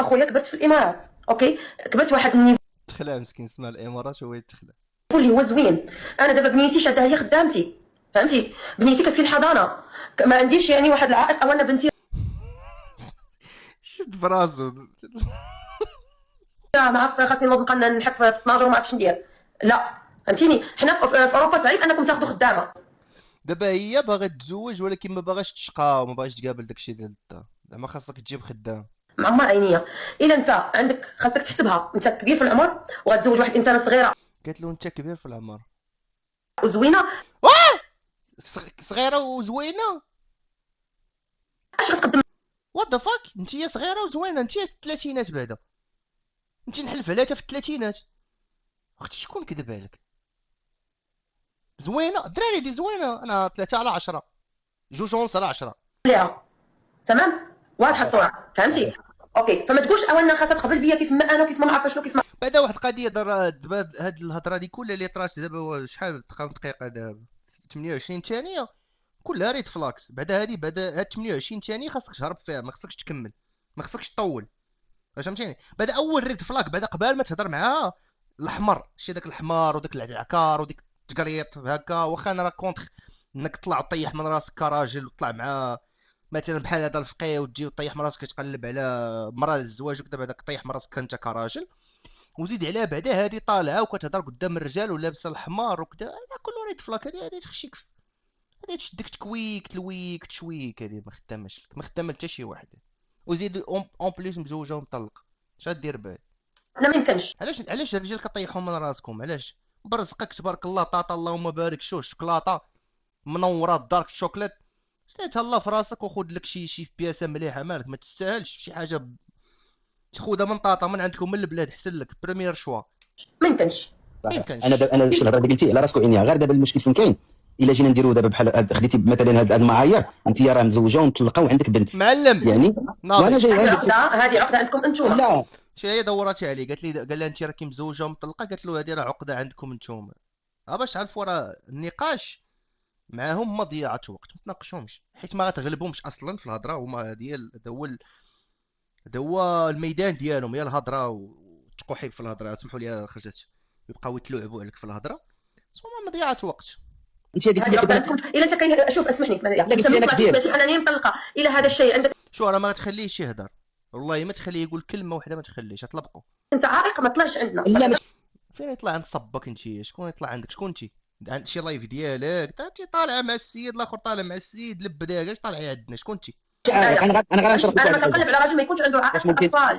اخويا كبرت في الامارات، اوكي، كبرت واحد النيفو تخلع مسكين، سمع الامارات هو يتخلع. اللي هو زوين. انا دابا بنيتي شادها هي خدامتي، فهمتي، بنيتي كتفي الحضانه، ما عنديش يعني واحد العائق او انا بنتي شد فراسو. ما عرف خاصني نوض نبقى نحك في 12 وما عرفتش ندير. لا، فهمتيني، حنا في اوروبا صعيب انكم تاخذوا خدامه. دابا هي باغا تتزوج ولكن ما باغاش تشقى وما باغاش تقابل داكشي ديال الدار، زعما خاصك تجيب خدام. معمر عينيا. الا انت عندك خاصك تحسبها، انت كبير في العمر وغتزوج واحد الانسانه صغيره قالت له انت كبير في العمر. وزوينه، واه، صغيره وزوينه. اش غتقدم وات ذا فاك، انت هي صغيره وزوينه، انت في الثلاثينات بعدا، انت نحلف عليها في الثلاثينات. اختي شكون كذب عليك؟ زوينه الدراري دي زوينه، انا 3 على 10، جوج ونص على 10. ليها؟ تمام، واضحه الصوره، فهمتي؟ اوكي، فما تقولش اولا خاصها تقبل بيا كيف ما انا وكيف ما عارفه شنو كيف ما بعدا واحد القضيه دابا هاد الهضره دي كلها اللي طرات دابا، هو شحال كام دقيقه دابا؟ 28 ثانيه كلها ريد فلاكس. بعدا هادي، بعدا هاد 28 ثانيه خاصك تهرب فيها، ما خاصكش تكمل، ما خاصكش تطول، فهمتيني؟ بعدا اول ريد فلاك بعدا قبل ما تهضر معاها الاحمر، شي داك الاحمر وداك العكار وديك التقريط هكا، واخا انا راه كونتخ انك تطلع وطيح من راسك كراجل وتطلع مع مثلا بحال هذا الفقيه وتجي وطيح من راسك تقلب على مرا للزواج وكذا، بعدا طيح من راسك انت كراجل. وزيد عليها بعدا هادي طالعه وكتهضر قدام الرجال ولابسه الحمار وكذا، هذا كله ريد فلاك. هادي تخشيك هادي تشدك تكويك تلويك تشويك، هادي ما خدامش لك، ما خدامه حتى شي واحد. وزيد اون بليس مزوجه ومطلقه، اش غدير بعد؟ انا ما يمكنش. علاش الرجال كطيحوا من راسكم؟ علاش برزقك تبارك الله طاطا اللهم بارك، شو شوكولاته منوره دارك شوكليت، الله في راسك وخذ لك شي بياسه مليحه، مالك ما تستاهلش شي حاجه تاخذها من طاطا من عندكم من البلاد، حسن لك بريمير شوا. ما يمكنش. ما انا يمكنش. دابا انا داكشي الهضره اللي قلتي على راسك وعينيها، غير دابا المشكل فين كاين؟ الا جينا نديروا دابا بحال خديتي مثلا هاد المعايير، انت راه مزوجه ومطلقه وعندك بنت معلم يعني، وانا ناضي، جاي هذه عندك. عقده، هذه عقده عندكم انتم. لا شي هي دوراتي عليه، قال لها انت راكي مزوجه ومطلقه، قالت له هذه راه عقده عندكم انتم. باش تعرفوا راه النقاش معاهم مضيعه وقت، ما تناقشهمش حيت ما غتغلبهمش اصلا في الهضره، هما ديال هذا هو الميدان ديالهم، هي الهضره والتقحيب في الهضره، سمحوا لي خرجت، يبقاو يتلعبوا عليك في الهضره، سوما مضيعه وقت. انت قلتي هذه لي عقده كذا. عندكم. الا انت كاين، شوف اسمحني لا انت قلت لي من انا طلعتي كبير. سمعتي انني مطلقه، الى هذا الشيء عندك شو راه ما تخليهش يهضر، والله ما تخليه يقول كلمه واحده، ما تخليش هتلبقوا. انت عائق ما طلعش عندنا. لا ماشي. فين يطلع عند صبك انت؟ شكون يطلع عندك؟ شكون انت؟ عند شي لايف ديالك انت طالع مع السيد، الاخر طالع مع السيد لب داك، اش طالعي عندنا؟ شكون انت؟ عارف، انا غير نشرح لك انا واحد ما الحاجه. كنقلب على راجل ما يكونش عنده واش عائق ممكن اطفال.